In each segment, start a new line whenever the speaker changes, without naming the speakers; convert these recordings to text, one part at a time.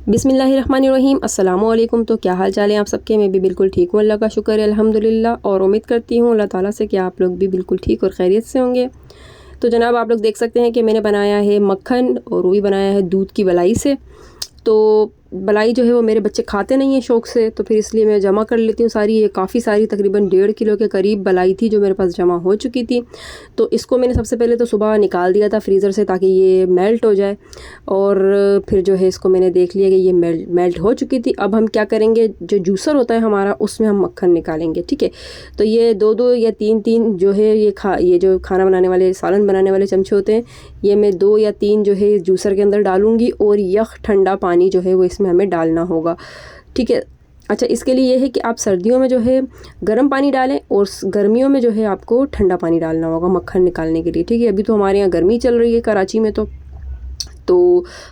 बिस्मिल्लाहिर्रहमानिर्रहीम। अस्सलामु अलैकुम। तो क्या हाल चाल है आप सबके? मैं भी बिल्कुल ठीक हूँ, अल्लाह का शुक्र है अल्हम्दुलिल्लाह। और उम्मीद करती हूँ अल्लाह ताला से कि आप लोग भी बिल्कुल ठीक और खैरियत से होंगे। तो जनाब आप लोग देख सकते हैं कि मैंने बनाया है मक्खन, और वो भी बनाया है दूध की मलाई से। तो मलाई जो है वो मेरे बच्चे खाते नहीं हैं शौक़ से, तो फिर इसलिए मैं जमा कर लेती हूँ सारी। ये काफ़ी सारी तकरीबन 1.5 किलो के करीब मलाई थी जो मेरे पास जमा हो चुकी थी। तो इसको मैंने सबसे पहले तो सुबह निकाल दिया था फ्रीज़र से ताकि ये मेल्ट हो जाए, और फिर जो है इसको मैंने देख लिया कि ये मेल्ट हो चुकी थी। अब हम क्या करेंगे, जो जूसर होता है हमारा उसमें हम मक्खन निकालेंगे, ठीक है। तो ये 2-2 या 3-3 जो है ये जो खाना बनाने वाले, सालन बनाने वाले चमचे होते हैं, ये मैं 2 या 3 जो है जूसर के अंदर डालूँगी, और यख ठंडा पानी जो है वो इसमें हमें डालना होगा, ठीक है। अच्छा, इसके लिए ये है कि आप सर्दियों में जो है गर्म पानी डालें, और गर्मियों में जो है आपको ठंडा पानी डालना होगा मक्खन निकालने के लिए, ठीक है। अभी तो हमारे यहाँ गर्मी चल रही है कराची में, तो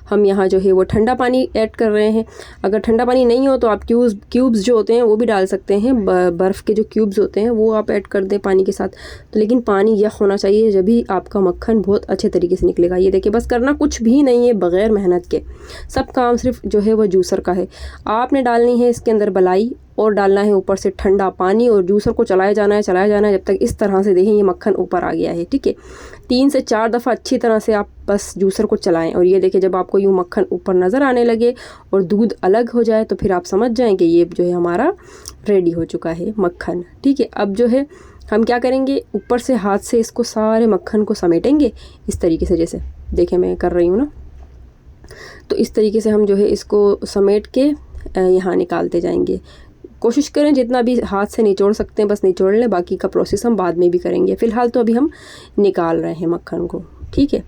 हम यहाँ जो है वो ठंडा पानी ऐड कर रहे हैं। अगर ठंडा पानी नहीं हो तो आप क्यूब्स जो होते हैं वो भी डाल सकते हैं, बर्फ़ के जो क्यूब्स होते हैं वो आप ऐड कर दें पानी के साथ। तो लेकिन पानी यख होना चाहिए, जब भी आपका मक्खन बहुत अच्छे तरीके से निकलेगा। ये देखिए, बस करना कुछ भी नहीं है बग़ैर मेहनत के, सब काम सिर्फ जो है वो जूसर का है। आपने डालनी है इसके अंदर मलाई, और डालना है ऊपर से ठंडा पानी, और जूसर को चलाया जाना है जब तक इस तरह से देखें ये मक्खन ऊपर आ गया है, ठीक है। 3 से 4 दफ़ा अच्छी तरह से आप बस जूसर को चलाएं, और ये देखिए जब आपको यूँ मक्खन ऊपर नज़र आने लगे और दूध अलग हो जाए तो फिर आप समझ जाएं कि ये जो है हमारा रेडी हो चुका है मक्खन, ठीक है। अब जो है हम क्या करेंगे, ऊपर से हाथ से इसको सारे मक्खन को समेटेंगे इस तरीके से, जैसे देखें मैं कर रही हूँ ना। तो इस तरीके से हम जो है इसको समेट के यहाँ निकालते जाएंगे। कोशिश करें जितना भी हाथ से निचोड़ सकते हैं बस निचोड़ लें, बाकी का प्रोसेस हम बाद में भी करेंगे। फ़िलहाल तो अभी हम निकाल रहे हैं मक्खन को, ठीक है।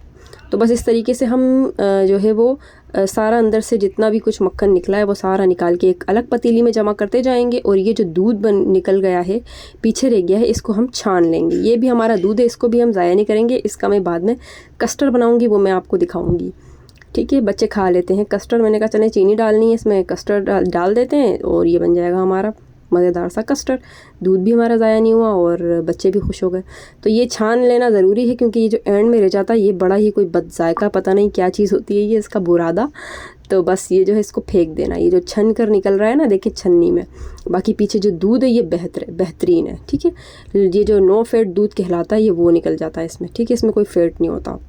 तो बस इस तरीके से हम जो है वो सारा अंदर से जितना भी कुछ मक्खन निकला है वो सारा निकाल के एक अलग पतीली में जमा करते जाएंगे। और ये जो दूध निकल गया है, पीछे रह गया है, इसको हम छान लेंगे। ये भी हमारा दूध है, इसको भी हम ज़ाया नहीं करेंगे। इसका मैं बाद में कस्टर्ड बनाऊँगी, वो मैं आपको दिखाऊँगी, ठीक है। बच्चे खा लेते हैं कस्टर्ड। मैंने कहा चले चीनी डालनी है इसमें, कस्टर्ड डाल देते हैं, और ये बन जाएगा हमारा मज़ेदार सा कस्टर्ड। दूध भी हमारा ज़ाया नहीं हुआ और बच्चे भी खुश हो गए। तो ये छान लेना ज़रूरी है, क्योंकि ये जो एंड में रह जाता है ये बड़ा ही कोई बदजायका, पता नहीं क्या चीज़ होती है ये, इसका बुरादा। तो बस ये जो है इसको फेंक देना। ये जो छन कर निकल रहा है ना, देखिए छन्नी में, बाकी पीछे जो दूध है ये बेहतरीन है, ठीक है। ये जो नो फैट दूध कहलाता है ये वो निकल जाता है इसमें, ठीक है। इसमें कोई फैट नहीं होता।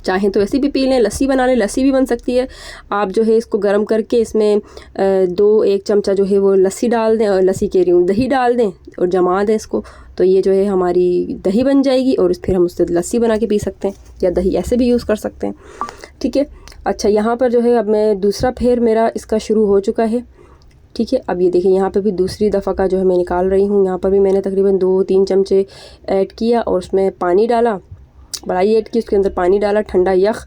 चाहें तो ऐसी भी पी लें, लस्सी बना लें, लस्सी भी बन सकती है। आप जो है इसको गर्म करके इसमें 1 चमचा जो है वो लस्सी डाल दें, और लस्सी कह रही हूँ दही डाल दें, और जमा दें इसको। तो ये जो है हमारी दही बन जाएगी, और फिर हम उससे लस्सी बना के पी सकते हैं, या दही ऐसे भी यूज़ कर सकते हैं, ठीक है। अच्छा, यहाँ पर जो है अब मैं दूसरा फेर मेरा इसका शुरू हो चुका है, ठीक है। अब ये देखिए यहाँ पे भी दूसरी दफ़ा का जो है मैं निकाल रही हूँ। यहाँ पर भी मैंने तकरीबन 2-3 चमचे ऐड किया, और उसमें पानी डाला, मलाई ऐड की, उसके अंदर पानी डाला ठंडा यख,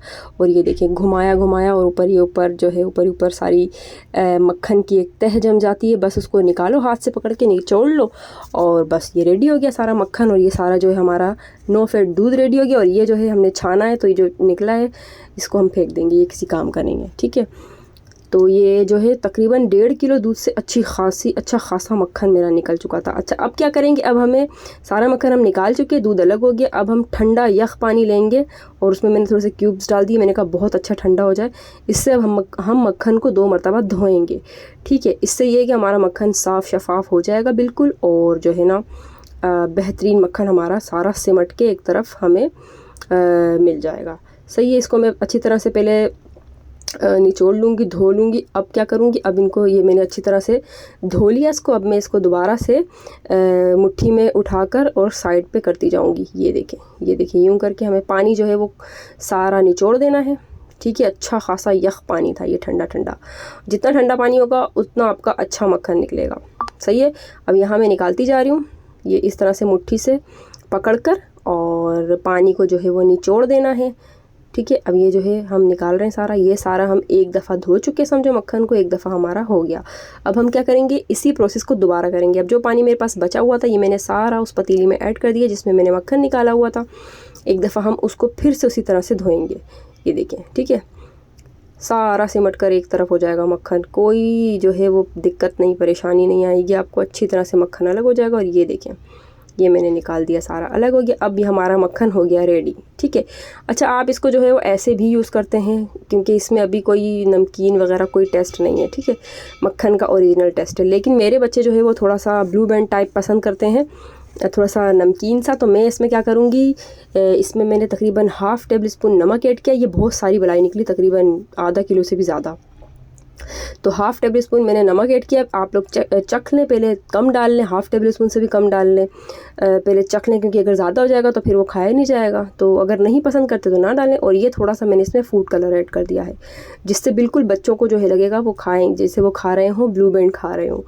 और ये देखिए घुमाया, और ऊपर जो है ऊपर सारी मक्खन की एक तह जम जाती है। बस उसको निकालो, हाथ से पकड़ के निचोड़ लो, और बस ये रेडी हो गया सारा मक्खन। और ये सारा जो है हमारा नो फैट दूध रेडी हो गया। और ये जो है हमने छाना है, तो ये जो निकला है इसको हम फेंक देंगे, ये किसी काम का नहीं है, ठीक है। तो ये जो है तकरीबन 1.5 किलो दूध से अच्छा खासा मक्खन मेरा निकल चुका था। अच्छा, अब क्या करेंगे, अब हमें सारा मक्खन हम निकाल चुके, दूध अलग हो गया। अब हम ठंडा यख पानी लेंगे, और उसमें मैंने थोड़े से क्यूब्स डाल दिए। मैंने कहा बहुत अच्छा ठंडा हो जाए, इससे अब हम मक्खन को 2 मरतबा धोएंगे, ठीक है। इससे ये है कि हमारा मक्खन साफ़ शफाफ हो जाएगा बिल्कुल, और जो है ना बेहतरीन मक्खन हमारा सारा सिमट के एक तरफ हमें मिल जाएगा। सही है। इसको मैं अच्छी तरह से पहले निचोड़ लूँगी, धो लूँगी। अब क्या करूँगी, अब इनको ये मैंने अच्छी तरह से धो लिया इसको। अब मैं इसको दोबारा से मुट्ठी में उठाकर और साइड पे करती जाऊँगी। ये देखें यूँ करके हमें पानी जो है वो सारा निचोड़ देना है, ठीक है। अच्छा खासा यख पानी था ये, ठंडा। जितना ठंडा पानी होगा उतना आपका अच्छा मक्खन निकलेगा, सही है। अब यहाँ मैं निकालती जा रही हूँ, ये इस तरह से मुट्ठी से पकड़कर, और पानी को जो है वो निचोड़ देना है, ठीक है। अब ये जो है हम निकाल रहे हैं सारा, ये सारा हम एक दफ़ा धो चुके, समझो मक्खन को एक दफ़ा हमारा हो गया। अब हम क्या करेंगे, इसी प्रोसेस को दोबारा करेंगे। अब जो पानी मेरे पास बचा हुआ था ये मैंने सारा उस पतीली में ऐड कर दिया जिसमें मैंने मक्खन निकाला हुआ था। एक दफ़ा हम उसको फिर से उसी तरह से धोएंगे, ये देखें, ठीक है। सारा सिमट कर एक तरफ हो जाएगा मक्खन, कोई जो है वो दिक्कत नहीं, परेशानी नहीं आएगी आपको, अच्छी तरह से मक्खन अलग हो जाएगा। और ये देखें ये मैंने निकाल दिया, सारा अलग हो गया। अब ये हमारा मक्खन हो गया रेडी, ठीक है। अच्छा, आप इसको जो है वो ऐसे भी यूज़ करते हैं क्योंकि इसमें अभी कोई नमकीन वगैरह कोई टेस्ट नहीं है, ठीक है। मक्खन का ओरिजिनल टेस्ट है। लेकिन मेरे बच्चे जो है वो थोड़ा सा ब्लू बैंड टाइप पसंद करते हैं, थोड़ा सा नमकीन सा। तो मैं इसमें क्या करूँगी, इसमें मैंने तकरीबन ½ टेबल स्पून नमक ऐड किया। ये बहुत सारी मलाई निकली, तकरीबन आधा किलो से भी ज़्यादा। तो ½ टेबल स्पून मैंने नमक ऐड किया। आप लोग चख लें, पहले कम डाल लें, ½ टेबल स्पून से भी कम डाल लें, पहले चख लें, क्योंकि अगर ज़्यादा हो जाएगा तो फिर वो खाया नहीं जाएगा। तो अगर नहीं पसंद करते तो ना डालें। और ये थोड़ा सा मैंने इसमें फूड कलर ऐड कर दिया है, जिससे बिल्कुल बच्चों को जो है लगेगा वो खाएँ जैसे वो खा रहे हों, ब्लू बैंड खा रहे हों,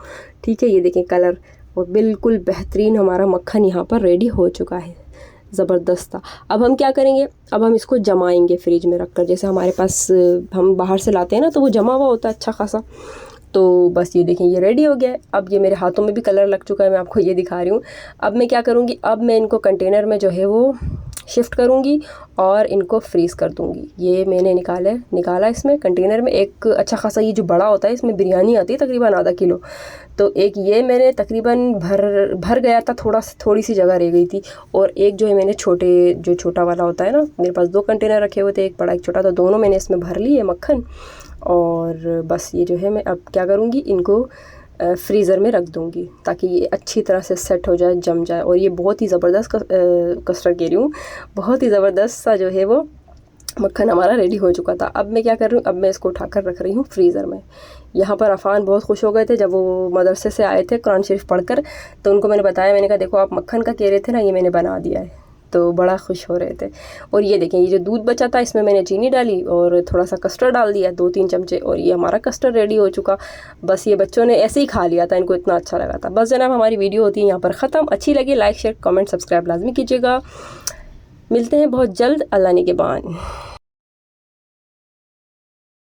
ठीक है। ये देखें कलर, और बिल्कुल बेहतरीन हमारा मक्खन यहाँ पर रेडी हो चुका है, ज़बरदस्त था। अब हम क्या करेंगे, अब हम इसको जमाएंगे फ्रिज में रख कर। जैसे हमारे पास हम बाहर से लाते हैं ना, तो वो जमा हुआ होता है अच्छा खासा। तो बस ये देखें, ये रेडी हो गया है। अब ये मेरे हाथों में भी कलर लग चुका है, मैं आपको ये दिखा रही हूँ। अब मैं क्या करूँगी, अब मैं इनको कंटेनर में जो है वो शिफ्ट करूँगी और इनको फ्रीज़ कर दूँगी। ये मैंने निकाला इसमें कंटेनर में एक अच्छा खासा, ये जो बड़ा होता है इसमें बिरयानी आती है तकरीबन आधा किलो। तो एक ये मैंने तकरीबन भर गया था, थोड़ी सी जगह रह गई थी। और एक जो है मैंने छोटा वाला होता है ना, मेरे पास 2 कंटेनर रखे हुए थे, एक बड़ा एक छोटा, तो दोनों मैंने इसमें भर लिए मक्खन। और बस ये जो है मैं अब क्या करूँगी, इनको फ्रीज़र में रख दूँगी ताकि ये अच्छी तरह से सेट हो जाए, जम जाए। और ये बहुत ही ज़बरदस्त कस्टर्ड कह रही हूँ, बहुत ही ज़बरदस्त सा जो है वो मक्खन हमारा रेडी हो चुका था। अब मैं क्या कर रही हूँ, अब मैं इसको उठाकर रख रही हूँ फ्रीज़र में। यहाँ पर अफ़ान बहुत खुश हो गए थे जब वो मदरसे से आए थे कुरान शरीफ पढ़कर। तो उनको मैंने बताया, मैंने कहा देखो आप मक्खन का कह रहे थे ना, ये मैंने बना दिया है। तो बड़ा खुश हो रहे थे। और ये देखें, ये जो दूध बचा था इसमें मैंने चीनी डाली और थोड़ा सा कस्टर्ड डाल दिया, 2-3 चमचे, और ये हमारा कस्टर्ड रेडी हो चुका। बस ये बच्चों ने ऐसे ही खा लिया था, इनको इतना अच्छा लगा था। बस जनाब, हमारी वीडियो होती है यहाँ पर ख़त्म। अच्छी लगी लाइक शेयर कमेंट सब्सक्राइब लाजमी कीजिएगा। मिलते हैं बहुत जल्द, अल्लाह निगहबान।